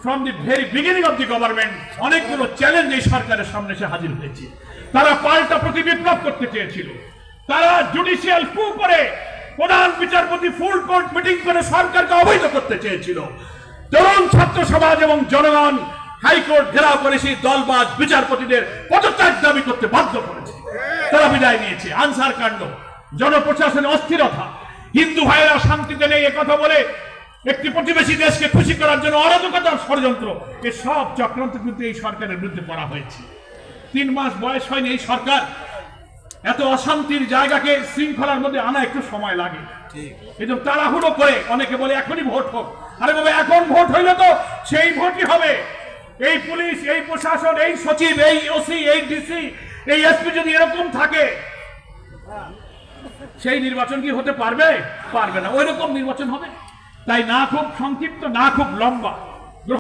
From the very beginning of the government অনেকগুলো challenge এই সরকারের সামনে এসে হাজির হয়েছে। তারা পাল্টা প্রতিবিপ্লব করতে চেয়েছিল, তারা জুডিশিয়াল কু করে প্রধান বিচারপতি ফুল কোর্ট মিটিং করে সরকারকে অবৈধ করতে চেয়েছিল। তরুণ ছাত্র সমাজ এবং জনগণ হাইকোর্ট ঘেরাও করে সেই দলবাজ বিচারপতিদের পদত্যাগ দাবি করতে বাধ্য করেছে। তারা বিদায় নিয়েছে। আনসার কাণ্ড, জনপ্রশাসনে অস্থিরতা, হিন্দু ভাইয়েরা শান্তিতে নেই একথা বলে একটি প্রতিবেশী দেশকে খুশি করার জন্য অরাজকতার ষড়যন্ত্র, এই সব চক্রান্ত কিন্তু এই সরকারের বিরুদ্ধে করা হয়েছে। 3 মাস বয়স হয়নি এই সরকার, এত অশান্তির জায়গাকে শৃঙ্খলার মধ্যে আনা একটু সময় লাগে। এই জন্য তাড়াহুড়ো করে অনেকে বলে এখনই ভোট হোক। আরে বাবা, এখন ভোট হইলে তো সেই ভোটই হবে। এই পুলিশ, এই প্রশাসন, এই সচিব, এই ওসি, এই ডিসি, এই এসপি যদি এরকম থাকে, সেই নির্বাচন কি হতে পারবে? পারবে না। ওই রকম নির্বাচন হবে। তাই না খুব সংক্ষিপ্ত, না খুব লম্বা,